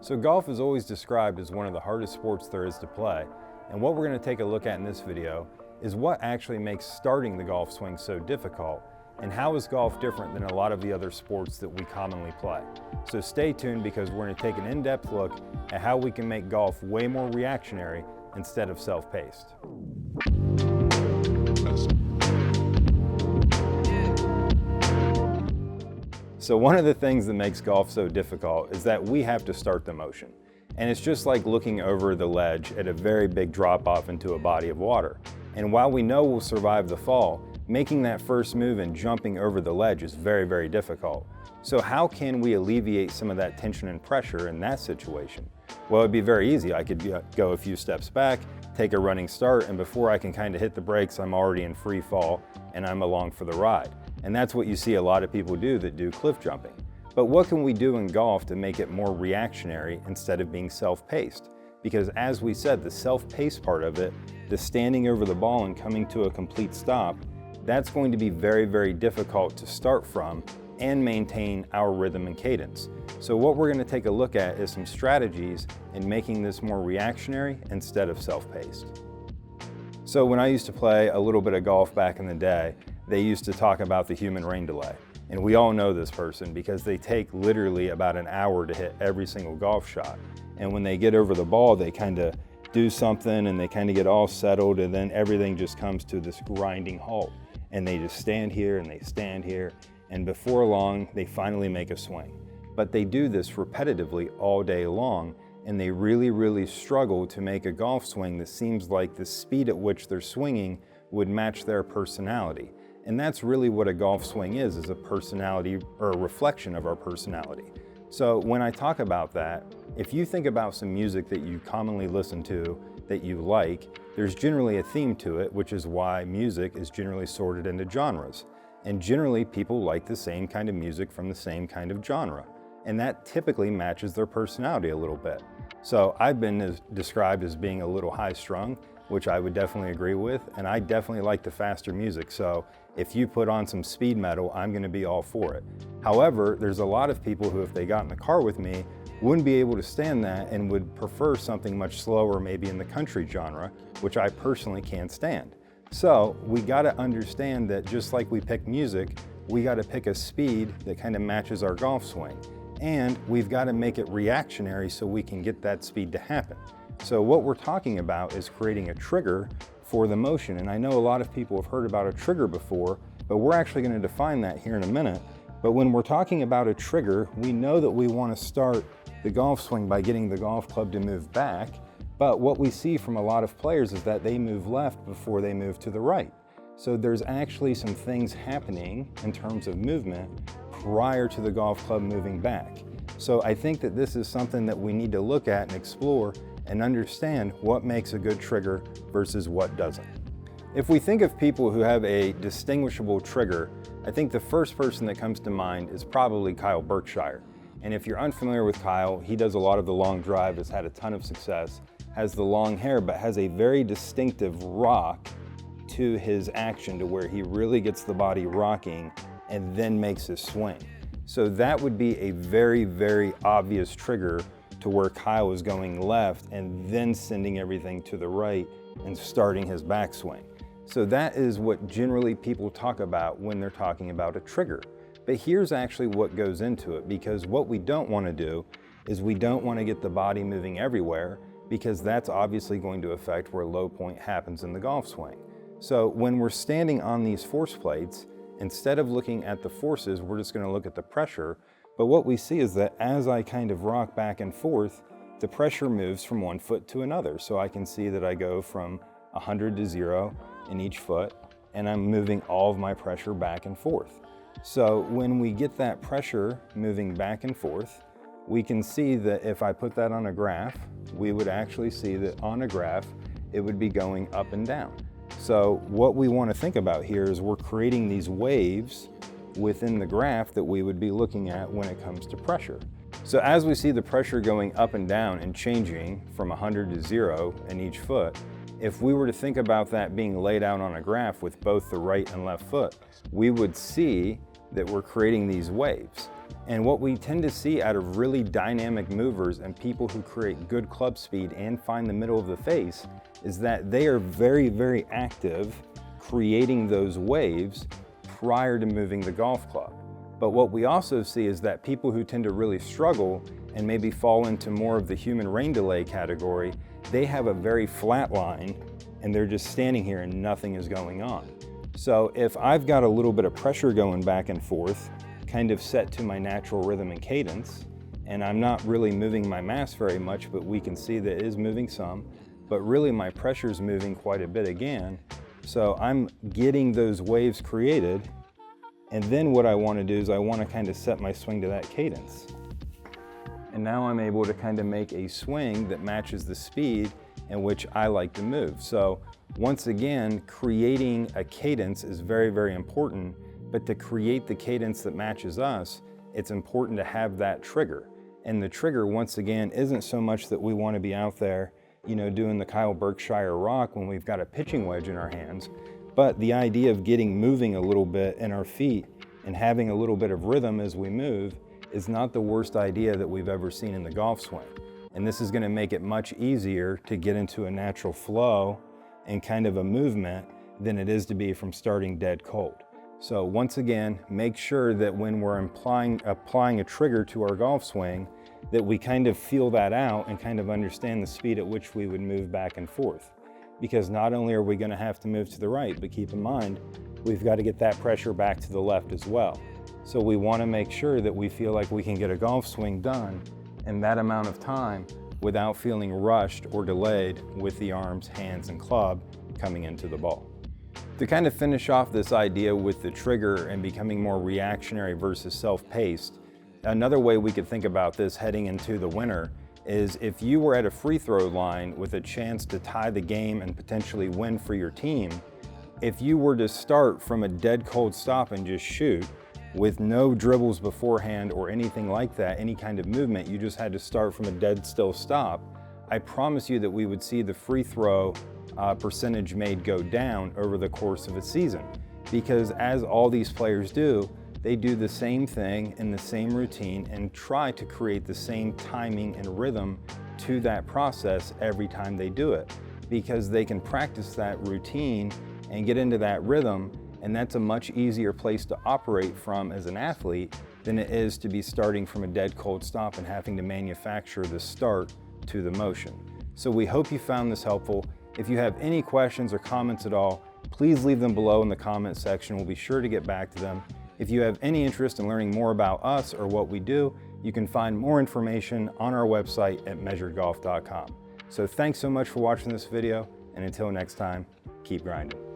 So golf is always described as one of the hardest sports there is to play, and what we're going to take a look at in this video is what actually makes starting the golf swing so difficult, and how is golf different than a lot of the other sports that we commonly play. So stay tuned, because we're going to take an in-depth look at how we can make golf way more reactionary instead of self-paced. So one of the things that makes golf so difficult is that we have to start the motion. And it's just like looking over the ledge at a very big drop off into a body of water. And while we know we'll survive the fall, making that first move and jumping over the ledge is very, very difficult. So how can we alleviate some of that tension and pressure in that situation? Well, it'd be very easy. I could go a few steps back, take a running start, and before I can kind of hit the brakes, I'm already in free fall and I'm along for the ride. And that's what you see a lot of people do that do cliff jumping. But what can we do in golf to make it more reactionary instead of being self-paced? Because as we said, the self-paced part of it, the standing over the ball and coming to a complete stop, that's going to be very, very difficult to start from and maintain our rhythm and cadence. So what we're going to take a look at is some strategies in making this more reactionary instead of self-paced. So when I used to play a little bit of golf back in the day, they used to talk about the human rain delay. And we all know this person because they take literally about an hour to hit every single golf shot. And when they get over the ball, they kind of do something and they kind of get all settled, and then everything just comes to this grinding halt. And they just stand here and they stand here, and before long, they finally make a swing. But they do this repetitively all day long, and they really, really struggle to make a golf swing that seems like the speed at which they're swinging would match their personality. And that's really what a golf swing is a personality, or a reflection of our personality. So when I talk about that, if you think about some music that you commonly listen to that you like, there's generally a theme to it, which is why music is generally sorted into genres. And generally people like the same kind of music from the same kind of genre. And that typically matches their personality a little bit. So I've been described as being a little high strung, which I would definitely agree with, and I definitely like the faster music. So if you put on some speed metal, I'm gonna be all for it. However, there's a lot of people who, if they got in the car with me, wouldn't be able to stand that and would prefer something much slower, maybe in the country genre, which I personally can't stand. So we gotta understand that just like we pick music, we gotta pick a speed that kind of matches our golf swing. And we've gotta make it reactionary so we can get that speed to happen. So what we're talking about is creating a trigger for the motion. And I know a lot of people have heard about a trigger before, but we're actually going to define that here in a minute. But when we're talking about a trigger, we know that we want to start the golf swing by getting the golf club to move back. But what we see from a lot of players is that they move left before they move to the right. So there's actually some things happening in terms of movement prior to the golf club moving back. So I think that this is something that we need to look at and explore and understand what makes a good trigger versus what doesn't. If we think of people who have a distinguishable trigger, I think the first person that comes to mind is probably Kyle Berkshire. And if you're unfamiliar with Kyle, he does a lot of the long drive, has had a ton of success, has the long hair, but has a very distinctive rock to his action, to where he really gets the body rocking and then makes his swing. So that would be a very, very obvious trigger to where Kyle is going left and then sending everything to the right and starting his backswing. So that is what generally people talk about when they're talking about a trigger. But here's actually what goes into it, because what we don't want to do is we don't want to get the body moving everywhere, because that's obviously going to affect where low point happens in the golf swing. So when we're standing on these force plates, instead of looking at the forces, we're just going to look at the pressure. But what we see is that as I kind of rock back and forth, the pressure moves from one foot to another. So I can see that I go from 100 to 0 in each foot, and I'm moving all of my pressure back and forth. So when we get that pressure moving back and forth, we can see that if I put that on a graph, we would actually see that on a graph, it would be going up and down. So what we want to think about here is we're creating these waves within the graph that we would be looking at when it comes to pressure. So as we see the pressure going up and down and changing from 100 to 0 in each foot, if we were to think about that being laid out on a graph with both the right and left foot, we would see that we're creating these waves. And what we tend to see out of really dynamic movers and people who create good club speed and find the middle of the face is that they are very, very active creating those waves prior to moving the golf club. But what we also see is that people who tend to really struggle and maybe fall into more of the human rain delay category, they have a very flat line and they're just standing here and nothing is going on. So if I've got a little bit of pressure going back and forth, kind of set to my natural rhythm and cadence, and I'm not really moving my mass very much, but we can see that it is moving some, but really my pressure's moving quite a bit again. So I'm getting those waves created, and then what I want to do is I want to kind of set my swing to that cadence. And now I'm able to kind of make a swing that matches the speed in which I like to move. So once again, creating a cadence is very, very important. But to create the cadence that matches us, it's important to have that trigger. And the trigger, once again, isn't so much that we want to be out there, doing the Kyle Berkshire rock when we've got a pitching wedge in our hands, but the idea of getting moving a little bit in our feet and having a little bit of rhythm as we move is not the worst idea that we've ever seen in the golf swing. And this is going to make it much easier to get into a natural flow and kind of a movement than it is to be from starting dead cold. So once again, make sure that when we're applying a trigger to our golf swing, that we kind of feel that out and kind of understand the speed at which we would move back and forth. Because not only are we going to have to move to the right, but keep in mind, we've got to get that pressure back to the left as well. So we want to make sure that we feel like we can get a golf swing done in that amount of time without feeling rushed or delayed with the arms, hands, and club coming into the ball. To kind of finish off this idea with the trigger and becoming more reactionary versus self-paced, another way we could think about this heading into the winter is if you were at a free throw line with a chance to tie the game and potentially win for your team, if you were to start from a dead cold stop and just shoot with no dribbles beforehand or anything like that, any kind of movement, you just had to start from a dead still stop, I promise you that we would see the free throw percentage made go down over the course of a season. Because as all these players do, they do the same thing in the same routine and try to create the same timing and rhythm to that process every time they do it. Because they can practice that routine and get into that rhythm, and that's a much easier place to operate from as an athlete than it is to be starting from a dead cold stop and having to manufacture the start to the motion. So we hope you found this helpful. If you have any questions or comments at all, please leave them below in the comment section. We'll be sure to get back to them. If you have any interest in learning more about us or what we do, you can find more information on our website at measuredgolf.com. So thanks so much for watching this video, and until next time, keep grinding.